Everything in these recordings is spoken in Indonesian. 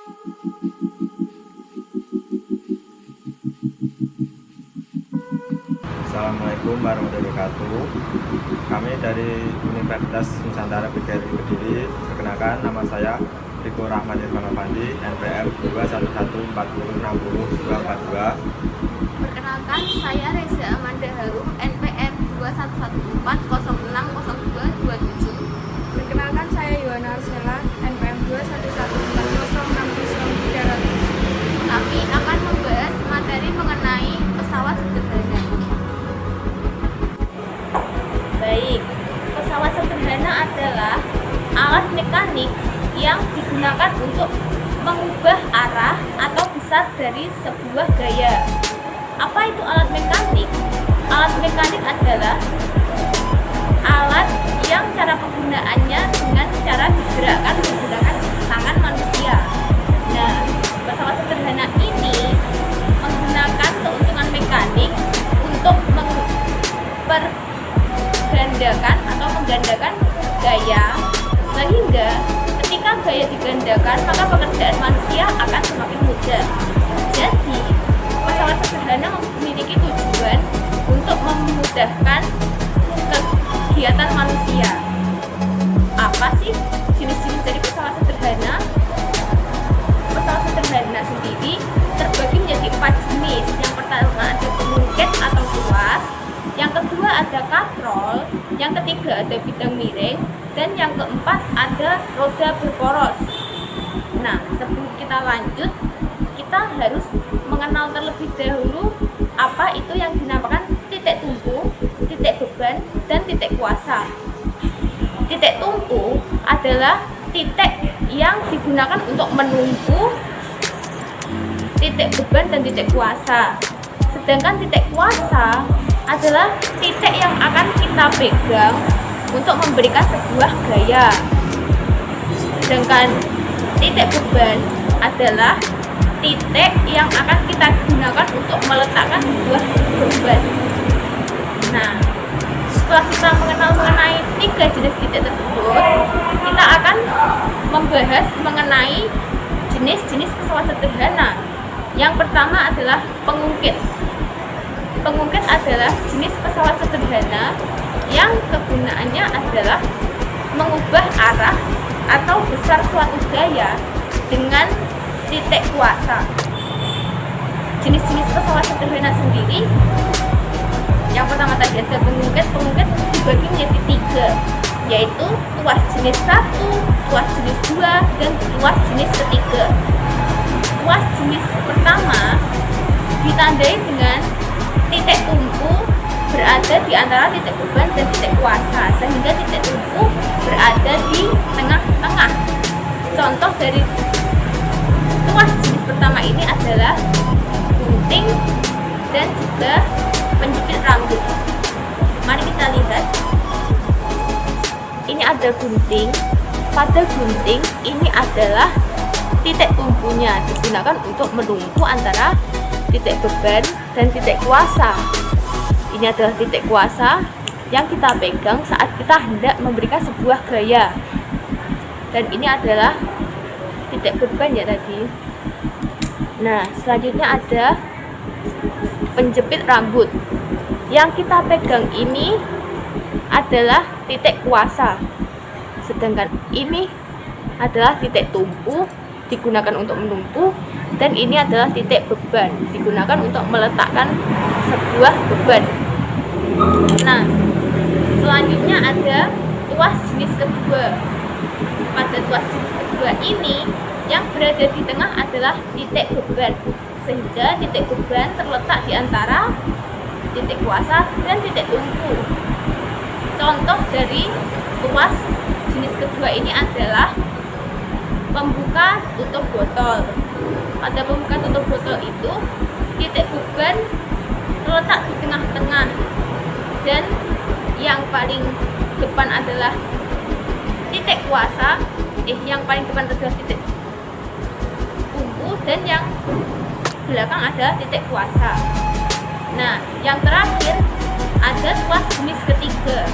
Assalamualaikum warahmatullahi wabarakatuh. Kami dari Universitas Nusantara PGRI Kediri. Perkenalkan, nama saya Riko Rahmat Irfan Avandi, NPM 21140604242. Perkenalkan, saya Reza Amanda Harum, NPM 21140600227. Perkenalkan, saya Yohana Arsela, NPM 21140606300. Kami akan membahas materi mengenai pesawat sederhana. Baik, pesawat sederhana adalah alat mekanik yang digunakan untuk mengubah arah atau besar dari sebuah gaya. Apa itu alat mekanik? Alat mekanik adalah alat yang cara penggunaannya dengan cara digerakkan menggunakan tangan manusia. Nah, pesawat sederhana ini menggunakan keuntungan mekanik untuk menggandakan atau menggandakan gaya, sehingga ketika gaya digandakan maka pekerjaan manusia akan semakin mudah. Jadi, pesawat sederhana memiliki tujuan untuk memudahkan kegiatan manusia. Apa sih jenis-jenis dari pesawat sederhana? Pesawat sederhana sendiri terbagi menjadi 4 jenis. Yang pertama ada pengungkit atau tuas, yang kedua ada katrol, yang ketiga ada bidang miring, dan yang keempat ada roda berporos. Nah, sebelum kita lanjut, kita harus mengenal terlebih dahulu apa itu yang dinamakan titik tumpu, titik beban, dan titik kuasa. Titik tumpu adalah titik yang digunakan untuk menumpu titik beban dan titik kuasa. Sedangkan titik kuasa adalah titik yang akan kita pegang untuk memberikan sebuah gaya. Sedangkan titik beban adalah titik yang akan kita gunakan untuk meletakkan sebuah beban. Nah, setelah kita mengenal mengenai 3 jenis titik tersebut, kita akan membahas mengenai jenis-jenis pesawat sederhana. Yang pertama adalah pengungkit. Pengungkit adalah jenis pesawat sederhana yang kegunaannya adalah mengubah arah atau besar suatu gaya dengan titik kuasa. Jenis-jenis pesawat sederhana sendiri, yang pertama tadi ada pengungkit. Pengungkit dibagi menjadi 3, yaitu tuas jenis 1, tuas jenis 2, dan tuas jenis ketiga. Tuas jenis pertama ditandai dengan titik tumpu berada di antara titik beban dan titik kuasa, sehingga titik tumpu berada di tengah-tengah. Contoh dari tuas jenis pertama ini adalah gunting dan juga penjepit rambut. Mari kita lihat. Ini ada gunting. Pada gunting ini adalah titik tumpunya, digunakan untuk menumpu antara titik beban dan titik kuasa. Ini adalah titik kuasa yang kita pegang saat kita hendak memberikan sebuah gaya. Dan ini adalah titik beban ya tadi. Nah, selanjutnya ada penjepit rambut. Yang kita pegang ini adalah titik kuasa. Sedangkan ini adalah titik tumpu, digunakan untuk menumpu, dan ini adalah titik beban, digunakan untuk meletakkan sebuah beban. Nah, selanjutnya ada tuas jenis kedua. Pada tuas jenis kedua ini, yang berada di tengah adalah titik beban, sehingga titik beban terletak di antara titik kuasa dan titik tumpu. Contoh dari tuas jenis kedua ini adalah pembuka tutup botol. Pada pembuka tutup botol itu, titik beban terletak di tengah-tengah, dan yang paling depan adalah titik kuasa, yang paling depan adalah titik tumpu, dan yang belakang adalah titik kuasa. Nah, yang terakhir ada tuas jenis ketiga.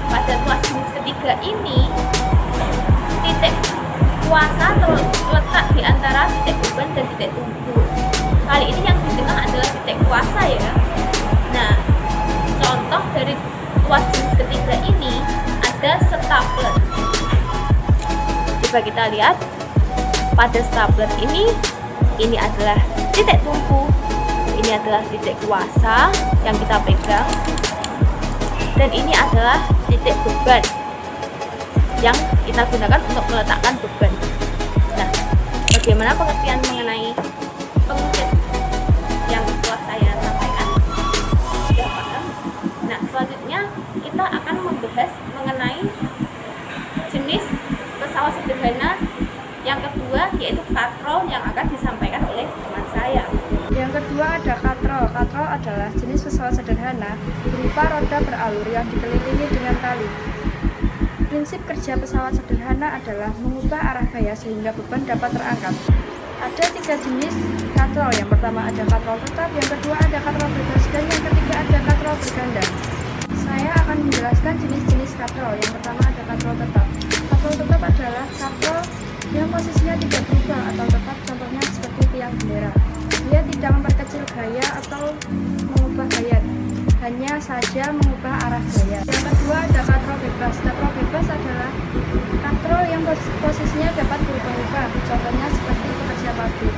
Pada tuas jenis ketiga ini, titik kuasa terletak Coba kita lihat pada stapler ini adalah titik tumpu, ini adalah titik kuasa yang kita pegang, dan ini adalah titik beban yang kita gunakan untuk meletakkan beban. Nah, bagaimana pengertian mengenai pengungkit yang telah saya sampaikan? Sudah paham? Nah, selanjutnya kita akan membahas mengenai jenis pesawat sederhana yang kedua, yaitu katrol yang akan disampaikan oleh teman saya. Yang kedua ada katrol. Katrol adalah jenis pesawat sederhana berupa roda beralur yang dikelilingi dengan tali. Prinsip kerja pesawat sederhana adalah mengubah arah gaya sehingga beban dapat terangkat. Ada 3 jenis katrol. Yang pertama ada katrol tetap, yang kedua ada katrol bebas, dan yang ketiga ada katrol berganda. Saya akan menjelaskan jenis-jenis katrol. Yang pertama ada katrol tetap. Katrol tetap adalah katrol yang posisinya tidak berubah atau tetap, contohnya seperti tiang bendera. Dia tidak memperkecil gaya atau mengubah gaya, hanya saja mengubah arah gaya. Yang kedua ada katrol bebas. Katrol bebas adalah katrol yang posisinya dapat berubah-ubah, contohnya seperti pekerja pabrik.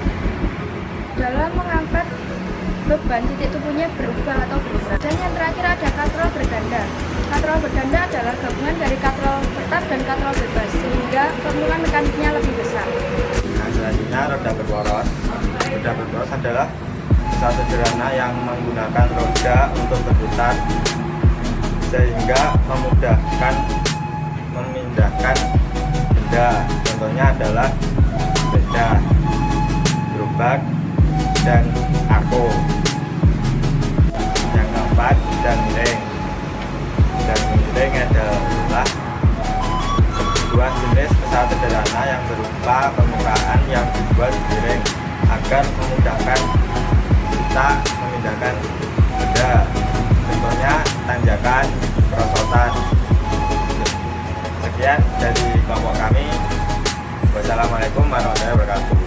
Dalam mengangkat beban, titik tumpunya berubah atau bergerak. Dan yang terakhir ada katrol berganda. Katrol berganda adalah gabungan dari katrol tetap dan katrol bebas, sehingga kandungan mekaniknya lebih besar. Nah, selanjutnya roda berporos. Roda berporos adalah pesawat sederhana yang menggunakan roda untuk berputar sehingga memudahkan memindahkan benda. Contohnya adalah sepeda, gerobak, dan argo. Yang keempat, dangling. Dangling adalah sebuah jenis pesawat sederhana yang berupa permukaan yang dibuat miring agar memudahkan kita memindahkan benda. Contohnya tanjakan, perosotan. Sekian dari kelompok kami. Wassalamualaikum warahmatullahi wabarakatuh.